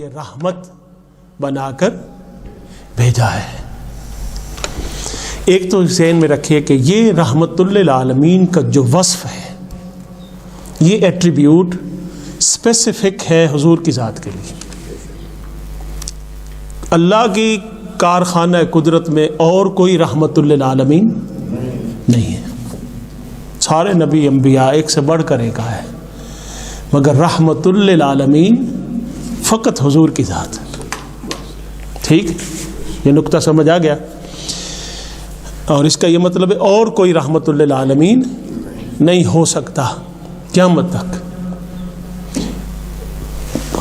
لیے رحمت بنا کر بھیجا ہے۔ ایک تو ذہن میں رکھیے کہ یہ رحمت للعالمین کا جو وصف ہے، یہ ایٹریبیوٹ اسپیسیفک ہے حضور کی ذات کے لیے۔ اللہ کی کارخانہ قدرت میں اور کوئی رحمت للعالمین نہیں ہے۔ سارے نبی انبیاء ایک سے بڑھ کر ایک آئے، مگر رحمت للعالمین فقط حضور کی ذات ہے۔ ٹھیک، یہ نقطہ سمجھ آ گیا؟ اور اس کا یہ مطلب ہے اور کوئی رحمت للعالمین نہیں ہو سکتا قیامت تک۔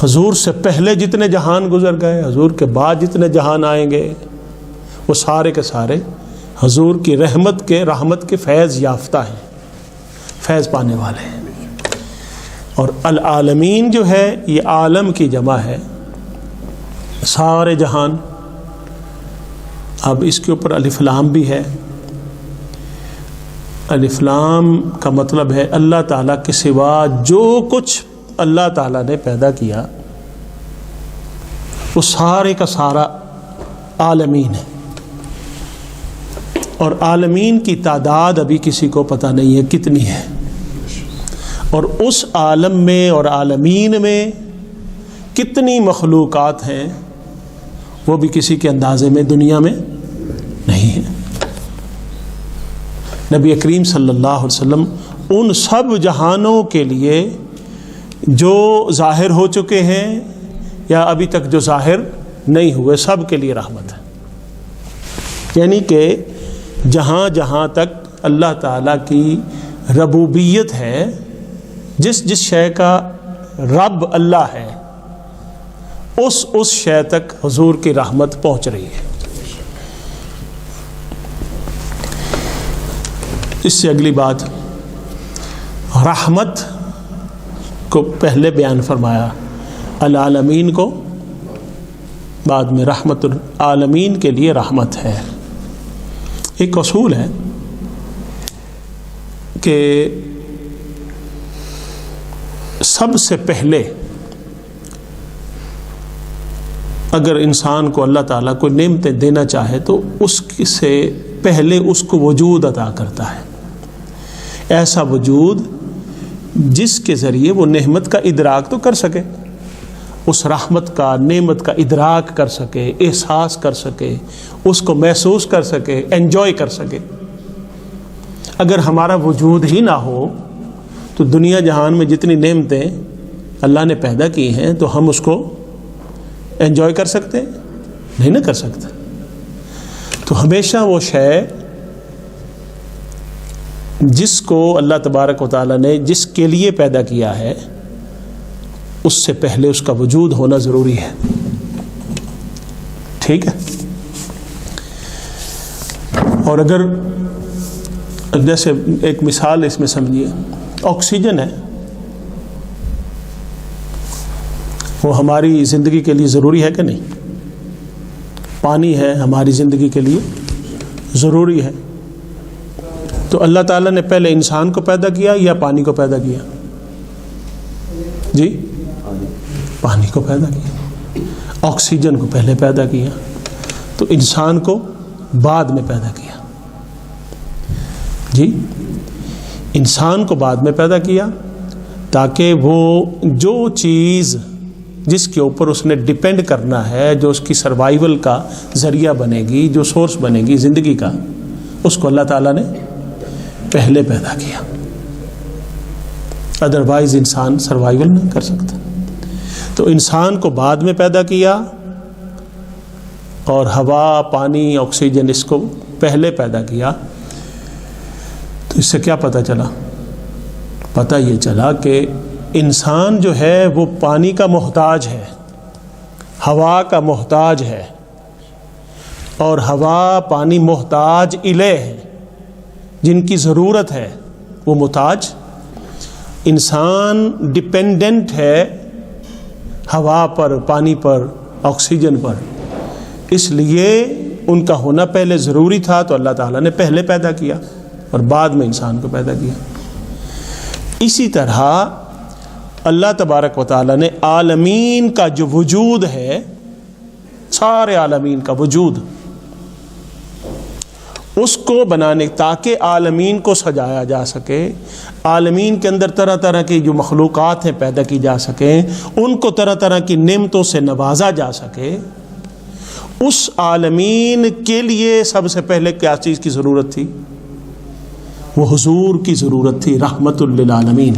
حضور سے پہلے جتنے جہان گزر گئے، حضور کے بعد جتنے جہان آئیں گے، وہ سارے کے سارے حضور کی رحمت کے فیض یافتہ ہیں، فیض پانے والے ہیں۔ اور العالمین جو ہے یہ عالم کی جمع ہے، سارے جہان۔ اب اس کے اوپر الف لام بھی ہے۔ الف لام کا مطلب ہے اللہ تعالیٰ کے سوا جو کچھ اللہ تعالیٰ نے پیدا کیا وہ سارے کا سارا عالمین ہے، اور عالمین کی تعداد ابھی کسی کو پتہ نہیں ہے کتنی ہے، اور اس عالم میں اور عالمین میں کتنی مخلوقات ہیں وہ بھی کسی کے اندازے میں دنیا میں نہیں ہے۔ نبی کریم صلی اللہ علیہ وسلم ان سب جہانوں کے لیے جو ظاہر ہو چکے ہیں یا ابھی تک جو ظاہر نہیں ہوئے، سب کے لیے رحمت ہے۔ یعنی کہ جہاں جہاں تک اللہ تعالیٰ کی ربوبیت ہے، جس شے کا رب اللہ ہے، اس شے تک حضور کی رحمت پہنچ رہی ہے۔ اس سے اگلی بات، رحمت کو پہلے بیان فرمایا، العالمین کو بعد میں۔ رحمت العالمین کے لیے رحمت ہے۔ ایک اصول ہے کہ سب سے پہلے اگر انسان کو اللہ تعالیٰ کو نعمتیں دینا چاہے تو اس سے پہلے اس کو وجود عطا کرتا ہے، ایسا وجود جس کے ذریعے وہ نعمت کا ادراک تو کر سکے، اس رحمت کا، نعمت کا ادراک کر سکے، احساس کر سکے، اس کو محسوس کر سکے، انجوائے کر سکے۔ اگر ہمارا وجود ہی نہ ہو تو دنیا جہان میں جتنی نعمتیں اللہ نے پیدا کی ہیں تو ہم اس کو انجوائے کر سکتے نہیں نہ کر سکتے۔ تو ہمیشہ وہ شے جس کو اللہ تبارک و تعالیٰ نے جس کے لیے پیدا کیا ہے، اس سے پہلے اس کا وجود ہونا ضروری ہے۔ ٹھیک ہے؟ اور اگر جیسے ایک مثال اس میں سمجھیے، آکسیجن ہے، وہ ہماری زندگی کے لیے ضروری ہے کہ نہیں؟ پانی ہے ہماری زندگی کے لیے ضروری ہے۔ تو اللہ تعالیٰ نے پہلے انسان کو پیدا کیا یا پانی کو پیدا کیا؟ جی، پانی کو پیدا کیا۔ آکسیجن کو پہلے پیدا کیا، تو انسان کو بعد میں پیدا کیا۔ جی، انسان کو بعد میں پیدا کیا تاکہ وہ جو چیز جس کے اوپر اس نے ڈیپینڈ کرنا ہے، جو اس کی سروائیول کا ذریعہ بنے گی، جو سورس بنے گی زندگی کا، اس کو اللہ تعالیٰ نے پہلے پیدا کیا۔ ادروائز انسان سروائیول نہیں کر سکتا۔ تو انسان کو بعد میں پیدا کیا، اور ہوا، پانی، آکسیجن اس کو پہلے پیدا کیا۔ تو اس سے کیا پتہ چلا؟ پتہ یہ چلا کہ انسان جو ہے وہ پانی کا محتاج ہے، ہوا کا محتاج ہے، اور ہوا، پانی محتاج الیہ ہے، جن کی ضرورت ہے وہ محتاج۔ انسان ڈپینڈنٹ ہے ہوا پر، پانی پر، آکسیجن پر، اس لیے ان کا ہونا پہلے ضروری تھا، تو اللہ تعالیٰ نے پہلے پیدا کیا اور بعد میں انسان کو پیدا کیا۔ اسی طرح اللہ تبارک و تعالیٰ نے عالمین کا جو وجود ہے، سارے عالمین کا وجود، اس کو بنانے تاکہ عالمین کو سجایا جا سکے، عالمین کے اندر طرح طرح کی جو مخلوقات ہیں پیدا کی جا سکیں، ان کو طرح طرح کی نعمتوں سے نوازا جا سکے، اس عالمین کے لیے سب سے پہلے کیا چیز کی ضرورت تھی؟ وہ حضور کی ضرورت تھی، رحمت للعالمین۔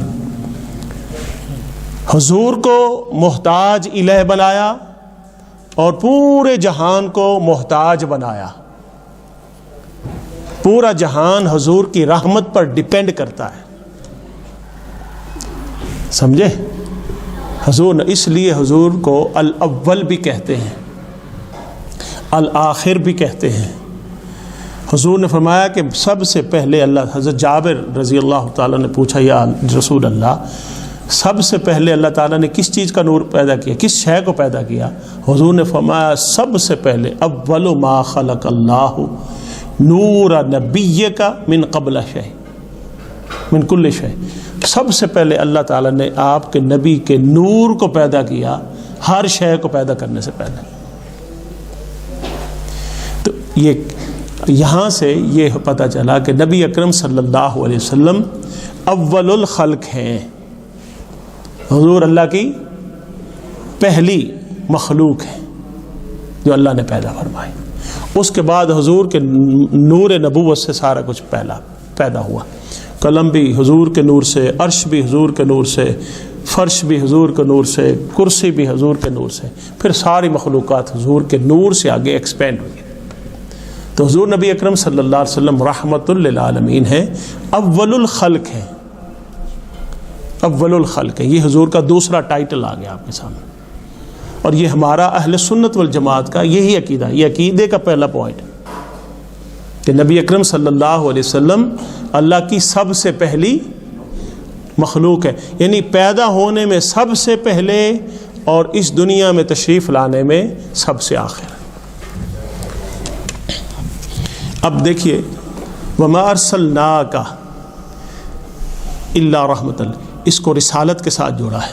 حضور کو محتاج الہ بنایا اور پورے جہان کو محتاج بنایا۔ پورا جہان حضور کی رحمت پر ڈیپینڈ کرتا ہے، سمجھے؟ حضور، اس لیے حضور کو الاول بھی کہتے ہیں، الآخر بھی کہتے ہیں۔ حضور نے فرمایا کہ سب سے پہلے اللہ، حضرت جابر رضی اللہ تعالیٰ نے پوچھا، یا رسول اللہ، سب سے پہلے اللہ تعالیٰ نے کس چیز کا نور پیدا کیا، کس شے کو پیدا کیا؟ حضور نے فرمایا سب سے پہلے اول ما خلق اللہ نور نبیک من قبل شیء من کل شیء، سب سے پہلے اللہ تعالیٰ نے آپ کے نبی کے نور کو پیدا کیا، ہر شے کو پیدا کرنے سے پہلے۔ تو یہاں سے یہ پتہ چلا کہ نبی اکرم صلی اللہ علیہ وسلم اول الخلق ہیں، حضور اللہ کی پہلی مخلوق ہے جو اللہ نے پیدا فرمائی۔ اس کے بعد حضور کے نور نبوت سے سارا کچھ پیدا ہوا، قلم بھی حضور کے نور سے، عرش بھی حضور کے نور سے، فرش بھی حضور کے نور سے، کرسی بھی حضور کے نور سے، پھر ساری مخلوقات حضور کے نور سے آگے ایکسپینڈ ہوئی۔ تو حضور نبی اکرم صلی اللہ علیہ وسلم رحمت للعالمین ہیں، اول الخلق ہیں، اول الخلق ہے۔ یہ حضور کا دوسرا ٹائٹل آ گیا آپ کے سامنے، اور یہ ہمارا اہل سنت والجماعت کا یہی عقیدہ، یہ عقیدے کا پہلا پوائنٹ ہے کہ نبی اکرم صلی اللہ علیہ وسلم اللہ کی سب سے پہلی مخلوق ہے، یعنی پیدا ہونے میں سب سے پہلے اور اس دنیا میں تشریف لانے میں سب سے آخر۔ اب دیکھیے، وما ارسلناک الا رحمۃ، اس کو رسالت کے ساتھ جوڑا ہے،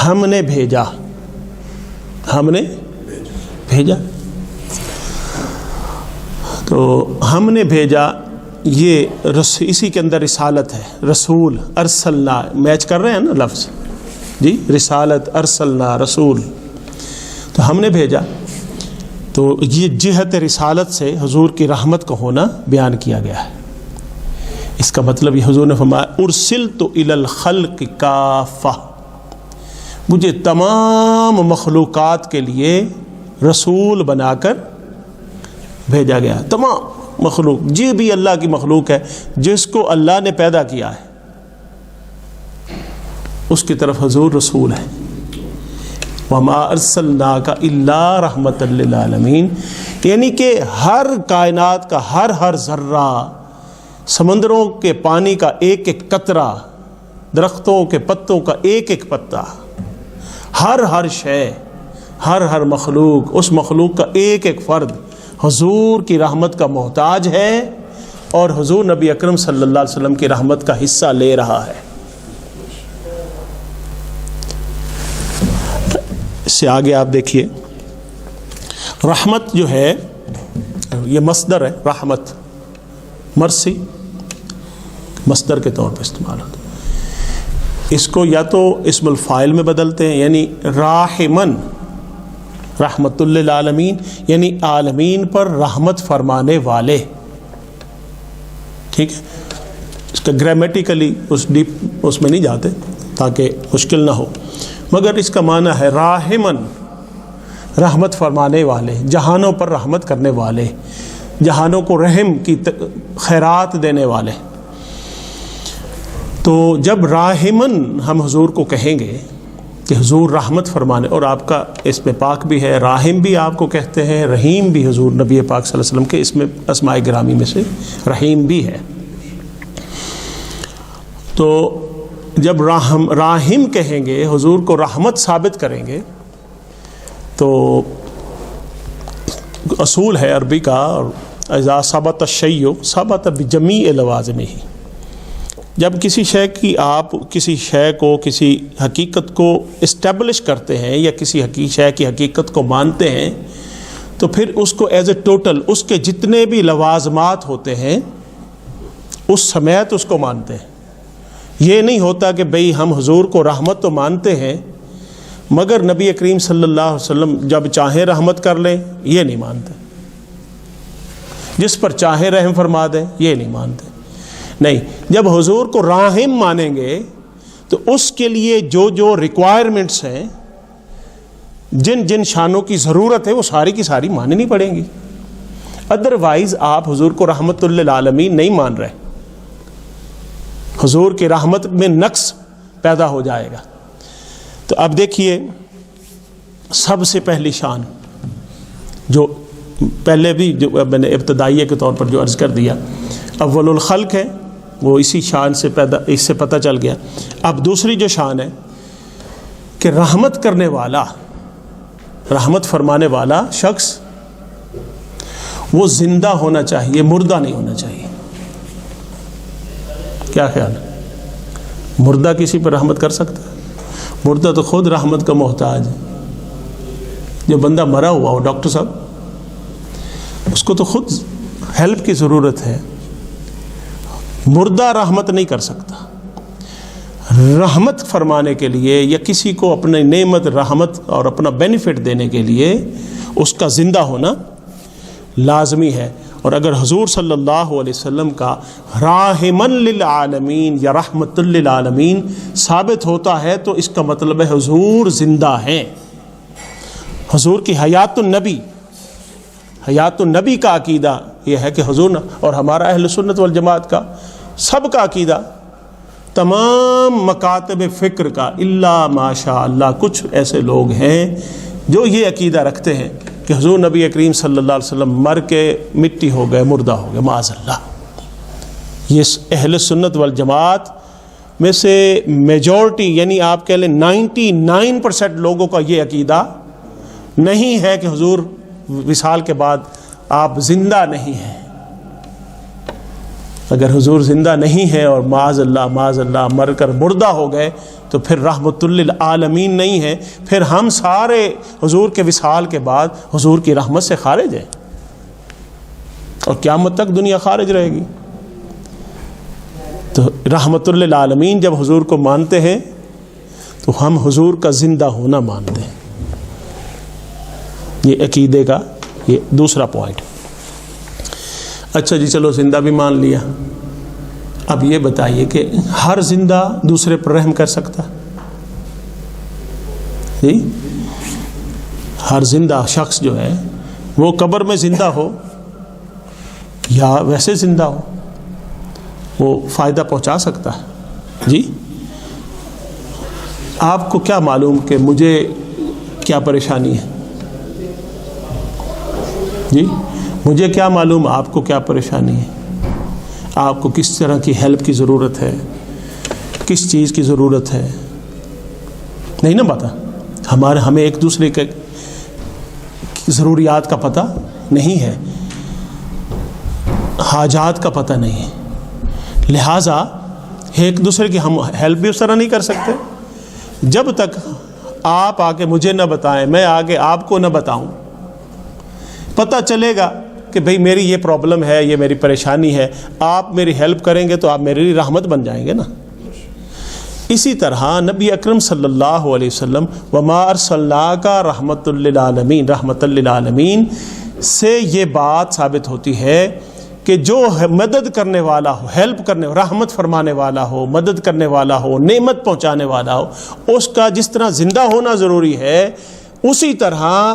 ہم نے بھیجا، ہم نے بھیجا، تو ہم نے بھیجا، یہ اسی کے اندر رسالت ہے، رسول، ارسلنا، میچ کر رہے ہیں نا لفظ، جی، رسالت، ارسلنا، رسول، تو ہم نے بھیجا، تو یہ جہت رسالت سے حضور کی رحمت کا ہونا بیان کیا گیا ہے۔ اس کا مطلب یہ حضور نے فرمایا ارسلت الی الخلق کافہ، مجھے تمام مخلوقات کے لیے رسول بنا کر بھیجا گیا، تمام مخلوق، جی بھی اللہ کی مخلوق ہے، جس کو اللہ نے پیدا کیا ہے، اس کی طرف حضور رسول ہے۔ وما ارسلناک الا رحمۃ للعالمین، یعنی کہ ہر کائنات کا ہر ذرہ، سمندروں کے پانی کا ایک ایک قطرہ، درختوں کے پتوں کا ایک ایک پتا، ہر شے، ہر مخلوق، اس مخلوق کا ایک ایک فرد حضور کی رحمت کا محتاج ہے، اور حضور نبی اکرم صلی اللہ علیہ وسلم کی رحمت کا حصہ لے رہا ہے۔ اس سے آگے آپ دیکھیے، رحمت جو ہے یہ مصدر ہے، رحمت مرسی مصدر کے طور پر استعمال ہوتا ہے، اس کو یا تو اسم الفاعل میں بدلتے ہیں، یعنی راحمن، رحمت للعالمین، یعنی عالمین پر رحمت فرمانے والے، ٹھیک ہے، اس کا گرامیٹیکلی اس میں نہیں جاتے تاکہ مشکل نہ ہو، مگر اس کا معنی ہے راحمن، رحمت فرمانے والے، جہانوں پر رحمت کرنے والے، جہانوں کو رحم کی خیرات دینے والے۔ تو جب راحمن ہم حضور کو کہیں گے کہ حضور رحمت فرمانے، اور آپ کا اس میں پاک بھی ہے، راحم بھی آپ کو کہتے ہیں، رحیم بھی حضور نبی پاک صلی اللہ علیہ وسلم کے اس میں اسماء گرامی میں سے رحیم بھی ہے۔ تو جب راحم کہیں گے، حضور کو رحمت ثابت کریں گے، تو اصول ہے عربی کا، اذا ثبت الشیء ثبت بجمیع لوازمہ، جب کسی شے کی آپ کسی شے کو کسی حقیقت کو اسٹیبلش کرتے ہیں یا کسی شے کی حقیقت کو مانتے ہیں تو پھر اس کو ایز اے ٹوٹل اس کے جتنے بھی لوازمات ہوتے ہیں اس سمیت اس کو مانتے ہیں. یہ نہیں ہوتا کہ بھئی ہم حضور کو رحمت تو مانتے ہیں مگر نبی کریم صلی اللہ علیہ وسلم جب چاہیں رحمت کر لیں یہ نہیں مانتے, جس پر چاہیں رحم فرما دیں یہ نہیں مانتے. نہیں, جب حضور کو راحم مانیں گے تو اس کے لیے جو جو ریکوائرمنٹس ہیں, جن جن شانوں کی ضرورت ہے وہ ساری کی ساری ماننی پڑیں گی. ادروائز آپ حضور کو رحمت للعالمین نہیں مان رہے, حضور کی رحمت میں نقص پیدا ہو جائے گا. تو اب دیکھیے, سب سے پہلی شان جو پہلے بھی جو میں نے ابتدائیہ کے طور پر جو عرض کر دیا اول الخلق ہے, وہ اسی شان سے اس سے پتہ چل گیا. اب دوسری جو شان ہے کہ رحمت کرنے والا, رحمت فرمانے والا شخص وہ زندہ ہونا چاہیے, مردہ نہیں ہونا چاہیے. کیا خیال ہے؟ مردہ کسی پر رحمت کر سکتا ہے؟ مردہ تو خود رحمت کا محتاج ہے. جو بندہ مرا ہوا ہو ڈاکٹر صاحب, اس کو تو خود ہیلپ کی ضرورت ہے. مردہ رحمت نہیں کر سکتا. رحمت فرمانے کے لیے یا کسی کو اپنی نعمت رحمت اور اپنا بینیفٹ دینے کے لیے اس کا زندہ ہونا لازمی ہے. اور اگر حضور صلی اللہ علیہ وسلم کا راحمن للعالمین یا رحمت للعالمین ثابت ہوتا ہے تو اس کا مطلب ہے حضور زندہ ہیں. حضور کی حیات النبی, حیات النبی کا عقیدہ یہ ہے کہ حضور, اور ہمارا اہل سنت والجماعت کا سب کا عقیدہ, تمام مکاتب فکر کا الا ماشاء اللہ کچھ ایسے لوگ ہیں جو یہ عقیدہ رکھتے ہیں کہ حضور نبی کریم صلی اللہ علیہ وسلم مر کے مٹی ہو گئے, مردہ ہو گئے, معاذ اللہ. یہ اہل سنت والجماعت میں سے میجورٹی یعنی آپ کہہ لیں 99% لوگوں کا یہ عقیدہ نہیں ہے کہ حضور وصال کے بعد آپ زندہ نہیں ہیں. اگر حضور زندہ نہیں ہے اور معاذ اللہ مر کر مردہ ہو گئے تو پھر رحمت للعالمین نہیں ہے, پھر ہم سارے حضور کے وصال کے بعد حضور کی رحمت سے خارج ہیں اور قیامت تک دنیا خارج رہے گی. تو رحمت للعالمین جب حضور کو مانتے ہیں تو ہم حضور کا زندہ ہونا مانتے ہیں. یہ عقیدے کا یہ دوسرا پوائنٹ. اچھا جی, چلو زندہ بھی مان لیا. اب یہ بتائیے کہ ہر زندہ دوسرے پر رحم کر سکتا؟ جی, ہر زندہ شخص جو ہے وہ قبر میں زندہ ہو یا ویسے زندہ ہو وہ فائدہ پہنچا سکتا ہے؟ جی, آپ کو کیا معلوم کہ مجھے کیا پریشانی ہے؟ جی, مجھے کیا معلوم آپ کو کیا پریشانی ہے, آپ کو کس طرح کی ہیلپ کی ضرورت ہے, کس چیز کی ضرورت ہے؟ نہیں نا پتہ. ہمیں ایک دوسرے کے ضروریات کا پتہ نہیں ہے, حاجات کا پتہ نہیں ہے, لہٰذا ایک دوسرے کی ہم ہیلپ بھی اس طرح نہیں کر سکتے. جب تک آپ آگے مجھے نہ بتائیں, میں آگے آپ کو نہ بتاؤں, پتہ چلے گا کہ بھئی میری یہ پرابلم ہے, یہ میری پریشانی ہے, آپ میری ہیلپ کریں گے تو آپ میری رحمت بن جائیں گے نا. اسی طرح نبی اکرم صلی اللہ علیہ وسلم وما ارسلناک رحمت للعالمین, رحمت للعالمین سے یہ بات ثابت ہوتی ہے کہ جو مدد کرنے والا ہو, ہیلپ کرنے, رحمت فرمانے والا ہو, مدد کرنے والا ہو, نعمت پہنچانے والا ہو, اس کا جس طرح زندہ ہونا ضروری ہے اسی طرح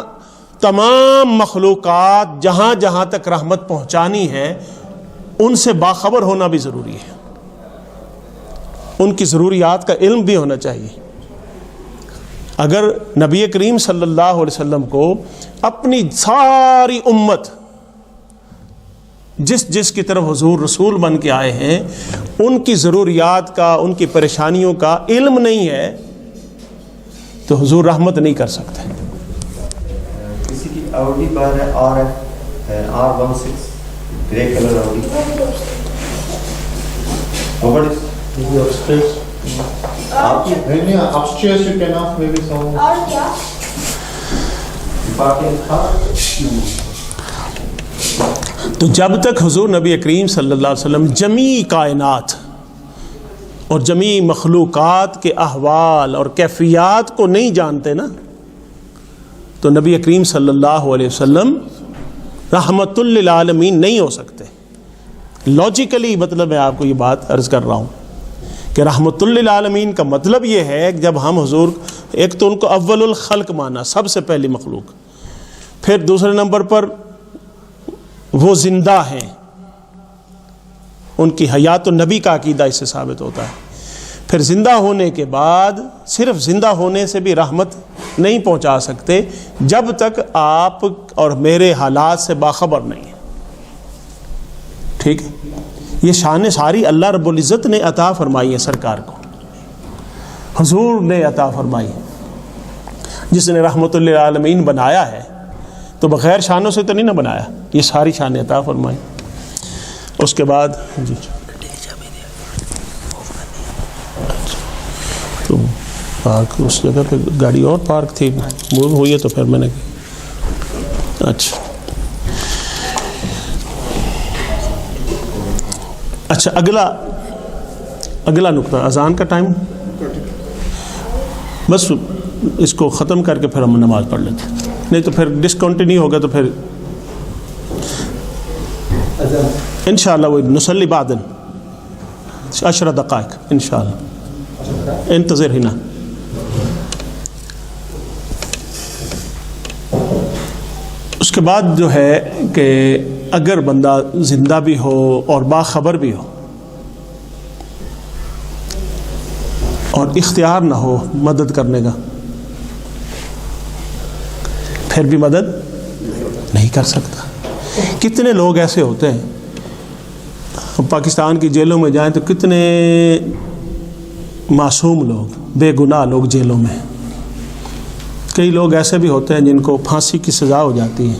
تمام مخلوقات جہاں جہاں تک رحمت پہنچانی ہے ان سے باخبر ہونا بھی ضروری ہے, ان کی ضروریات کا علم بھی ہونا چاہیے. اگر نبی کریم صلی اللہ علیہ وسلم کو اپنی ساری امت جس کی طرف حضور رسول بن کے آئے ہیں ان کی ضروریات کا, ان کی پریشانیوں کا علم نہیں ہے تو حضور رحمت نہیں کر سکتے. کسی کی آؤڈی پر ہے R16 grey colour Audi, Maybe upstairs. Maybe upstairs you can ask maybe someone. اور کیا تو جب تک حضور نبی کریم صلی اللہ علیہ وسلم جمیع کائنات اور جمیع مخلوقات کے احوال اور کیفیات کو نہیں جانتے نا، تو نبی کریم صلی اللہ علیہ وسلم رحمت للعالمین نہیں ہو سکتے. لاجیکلی مطلب میں آپ کو یہ بات عرض کر رہا ہوں کہ رحمت للعالمین کا مطلب یہ ہے کہ جب ہم حضور، ایک تو ان کو اول الخلق مانا، سب سے پہلی مخلوق، پھر دوسرے نمبر پر وہ زندہ ہیں، ان کی حیات النبی کا عقیدہ اس سے ثابت ہوتا ہے. پھر زندہ ہونے کے بعد صرف زندہ ہونے سے بھی رحمت نہیں پہنچا سکتے جب تک آپ اور میرے حالات سے باخبر نہیں ہیں. ٹھیک ہے، یہ شان ساری اللہ رب العزت نے عطا فرمائی ہے سرکار کو، حضور نے عطا فرمائی ہے. جس نے رحمت للعالمین بنایا ہے تو بغیر شانوں سے تو نہیں نہ بنایا، یہ ساری شانیں عطا فرمائی. اس کے بعد جی تو پارک اس جگہ پہ گاڑی اور پارک تھی، موو ہوئی ہے تو پھر میں نے اچھا اگلا نقطہ اذان کا ٹائم، بس اس کو ختم کر کے پھر ہم نماز پڑھ لیتے ہیں، نہیں تو پھر ڈسکنٹینیو ہوگا تو پھر انشاءاللہ وہ نصلی بعدن 10 دقائق انشاءاللہ، انتظر ہی نا. اس کے بعد جو ہے کہ اگر بندہ زندہ بھی ہو اور باخبر بھی ہو اور اختیار نہ ہو مدد کرنے کا، پھر بھی مدد نہیں کر سکتا. کتنے لوگ ایسے ہوتے ہیں، پاکستان کی جیلوں میں جائیں تو کتنے معصوم لوگ، بے گناہ لوگ جیلوں میں. کئی لوگ ایسے بھی ہوتے ہیں جن کو پھانسی کی سزا ہو جاتی ہے.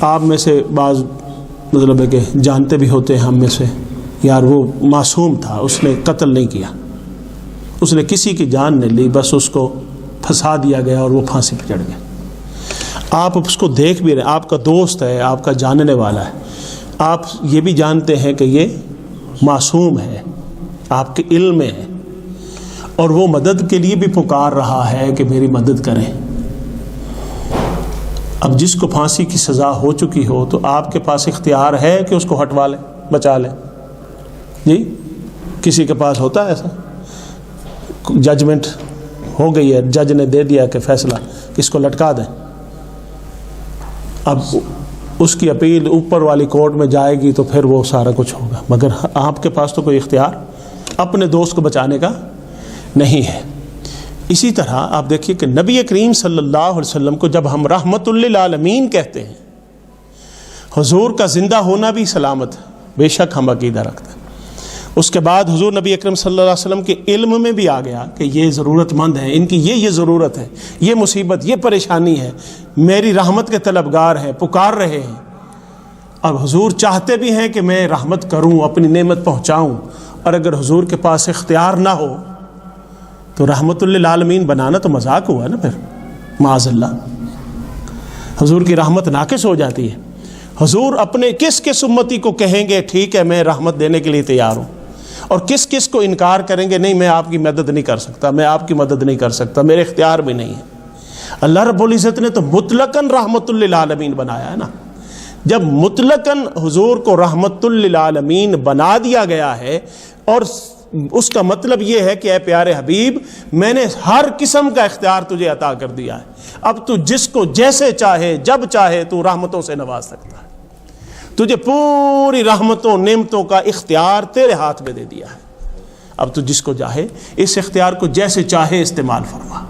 آپ میں سے بعض مطلب ہے کہ جانتے بھی ہوتے ہیں ہم میں سے، یار وہ معصوم تھا، اس نے قتل نہیں کیا، اس نے کسی کی جان نہیں لی، بس اس کو پھنسا دیا گیا اور وہ پھانسی پہ چڑھ گیا. آپ اس کو دیکھ بھی رہے، آپ کا دوست ہے، آپ کا جاننے والا ہے، آپ یہ بھی جانتے ہیں کہ یہ معصوم ہے، آپ کے علم میں ہے، اور وہ مدد کے لیے بھی پکار رہا ہے کہ میری مدد کریں. اب جس کو پھانسی کی سزا ہو چکی ہو تو آپ کے پاس اختیار ہے کہ اس کو ہٹوا لیں، بچا لیں. جی کسی کے پاس ہوتا ہے ایسا؟ ججمنٹ ہو گئی ہے، جج نے دے دیا کہ فیصلہ کس کو لٹکا دیں. اب اس کی اپیل اوپر والی کورٹ میں جائے گی تو پھر وہ سارا کچھ ہوگا، مگر آپ کے پاس تو کوئی اختیار اپنے دوست کو بچانے کا نہیں ہے. اسی طرح آپ دیکھیے کہ نبی کریم صلی اللہ علیہ وسلم کو جب ہم رحمت للعالمین کہتے ہیں، حضور کا زندہ ہونا بھی سلامت ہے، بے شک ہم عقیدہ رکھتے ہیں. اس کے بعد حضور نبی اکرم صلی اللہ علیہ وسلم کے علم میں بھی آ گیا کہ یہ ضرورت مند ہے، ان کی یہ ضرورت ہے، یہ مصیبت، یہ پریشانی ہے، میری رحمت کے طلبگار ہیں، پکار رہے ہیں. اب حضور چاہتے بھی ہیں کہ میں رحمت کروں، اپنی نعمت پہنچاؤں، اور اگر حضور کے پاس اختیار نہ ہو تو رحمت للعالمین بنانا تو مذاق ہوا نا، پھر معاذ اللہ حضور کی رحمت ناقص ہو جاتی ہے. حضور اپنے کس کس امتی کو کہیں گے ٹھیک ہے میں رحمت دینے کے لیے تیار ہوں، اور کس کس کو انکار کریں گے نہیں میں آپ کی مدد نہیں کر سکتا، میں آپ کی مدد نہیں کر سکتا، میرے اختیار بھی نہیں ہے. اللہ رب العزت نے تو مطلقاً رحمت للعالمین بنایا ہے نا. جب مطلقاً حضور کو رحمت للعالمین بنا دیا گیا ہے، اور اس کا مطلب یہ ہے کہ اے پیارے حبیب میں نے ہر قسم کا اختیار تجھے عطا کر دیا ہے، اب تو جس کو جیسے چاہے جب چاہے تو رحمتوں سے نواز سکتا ہے. تجھے پوری رحمتوں نعمتوں کا اختیار تیرے ہاتھ میں دے دیا ہے، اب تو جس کو چاہے اس اختیار کو جیسے چاہے استعمال فرما.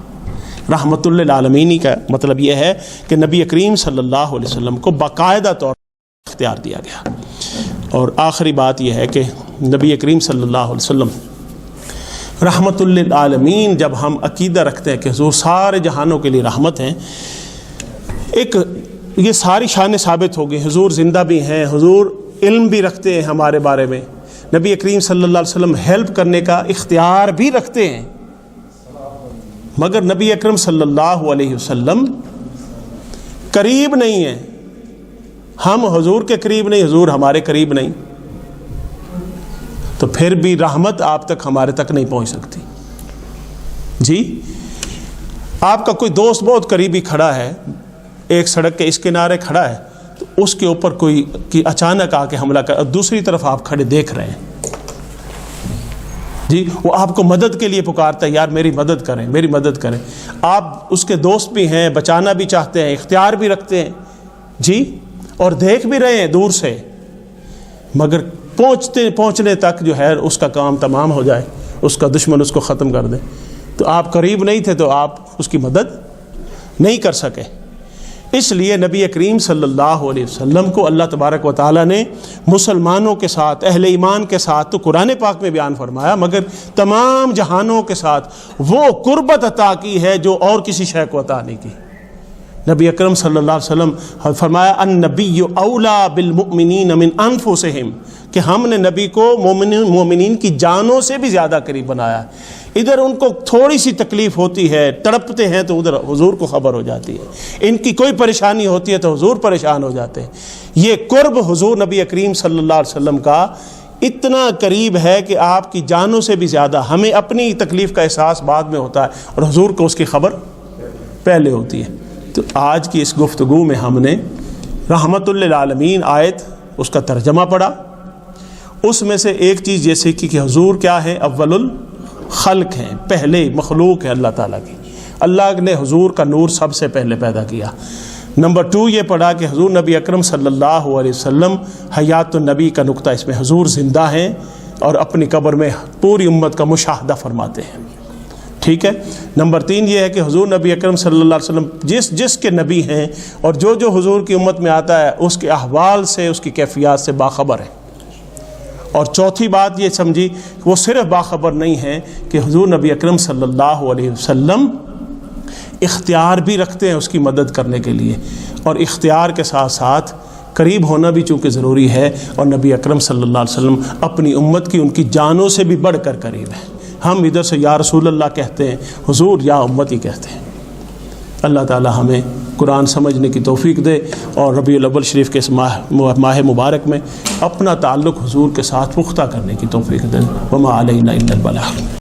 رحمت للعالمین کا مطلب یہ ہے کہ نبی کریم صلی اللہ علیہ وسلم کو باقاعدہ طور پر اختیار دیا گیا. اور آخری بات یہ ہے کہ نبی کریم صلی اللہ علیہ وسلم رحمت للعالمین جب ہم عقیدہ رکھتے ہیں کہ حضور سارے جہانوں کے لیے رحمت ہیں، ایک یہ ساری شانیں ثابت ہو گئی. حضور زندہ بھی ہیں، حضور علم بھی رکھتے ہیں ہمارے بارے میں، نبی کریم صلی اللہ علیہ وسلم ہیلپ کرنے کا اختیار بھی رکھتے ہیں، مگر نبی اکرم صلی اللہ علیہ وسلم قریب نہیں ہیں. ہم حضور کے قریب نہیں، حضور ہمارے قریب نہیں، تو پھر بھی رحمت آپ تک ہمارے تک نہیں پہنچ سکتی. جی آپ کا کوئی دوست بہت قریبی کھڑا ہے، ایک سڑک کے اس کنارے کھڑا ہے، تو اس کے اوپر کوئی اچانک آ کے حملہ کر، دوسری طرف آپ کھڑے دیکھ رہے ہیں، جی وہ آپ کو مدد کے لیے پکارتا ہے، یار میری مدد کریں، میری مدد کریں. آپ اس کے دوست بھی ہیں، بچانا بھی چاہتے ہیں، اختیار بھی رکھتے ہیں، جی اور دیکھ بھی رہے ہیں دور سے، مگر پہنچنے تک جو ہے اس کا کام تمام ہو جائے، اس کا دشمن اس کو ختم کر دے، تو آپ قریب نہیں تھے تو آپ اس کی مدد نہیں کر سکے. اس لیے نبی کریم صلی اللہ علیہ وسلم کو اللہ تبارک و تعالیٰ نے مسلمانوں کے ساتھ، اہل ایمان کے ساتھ تو قرآن پاک میں بیان فرمایا، مگر تمام جہانوں کے ساتھ وہ قربت عطا کی ہے جو اور کسی شے کو عطا نہیں کی. نبی اکرم صلی اللہ علیہ وسلم فرمایا النبی اولا بالمؤمنین من انفسہم، کہ ہم نے نبی کو مومنین کی جانوں سے بھی زیادہ قریب بنایا. ادھر ان کو تھوڑی سی تکلیف ہوتی ہے، تڑپتے ہیں، تو ادھر حضور کو خبر ہو جاتی ہے، ان کی کوئی پریشانی ہوتی ہے تو حضور پریشان ہو جاتے ہیں. یہ قرب حضور نبی کریم صلی اللہ علیہ وسلم کا اتنا قریب ہے کہ آپ کی جانوں سے بھی زیادہ ہمیں اپنی تکلیف کا احساس بعد میں ہوتا ہے اور حضور کو اس کی خبر پہلے ہوتی ہے. تو آج کی اس گفتگو میں ہم نے رحمت للعالمین آیت اس کا ترجمہ پڑھا. اس میں سے ایک چیز یہ سیکھی کہ حضور کیا ہے، اول الخلق ہیں، پہلے مخلوق ہے اللہ تعالیٰ کی. اللہ نے حضور کا نور سب سے پہلے پیدا کیا. نمبر 2 یہ پڑھا کہ حضور نبی اکرم صلی اللہ علیہ وسلم حیات النبی کا نقطہ، اس میں حضور زندہ ہیں اور اپنی قبر میں پوری امت کا مشاہدہ فرماتے ہیں. ٹھیک ہے. نمبر 3 یہ ہے کہ حضور نبی اکرم صلی اللہ علیہ وسلم جس کے نبی ہیں اور جو حضور کی امت میں آتا ہے اس کے احوال سے، اس کی کیفیات سے باخبر ہے. اور چوتھی بات یہ سمجھی کہ وہ صرف باخبر نہیں ہیں کہ حضور نبی اکرم صلی اللہ علیہ وسلم اختیار بھی رکھتے ہیں اس کی مدد کرنے کے لیے، اور اختیار کے ساتھ ساتھ قریب ہونا بھی چونکہ ضروری ہے. اور نبی اکرم صلی اللہ علیہ وسلم اپنی امت کی ان کی جانوں سے بھی بڑھ کر قریب ہیں. ہم ادھر سے یا رسول اللہ کہتے ہیں، حضور یا امتی کہتے ہیں. اللہ تعالی ہمیں قرآن سمجھنے کی توفیق دے اور ربیع الاول شریف کے اس ماہ مبارک میں اپنا تعلق حضور کے ساتھ پختہ کرنے کی توفیق دے. وما علینا الا البلاغ.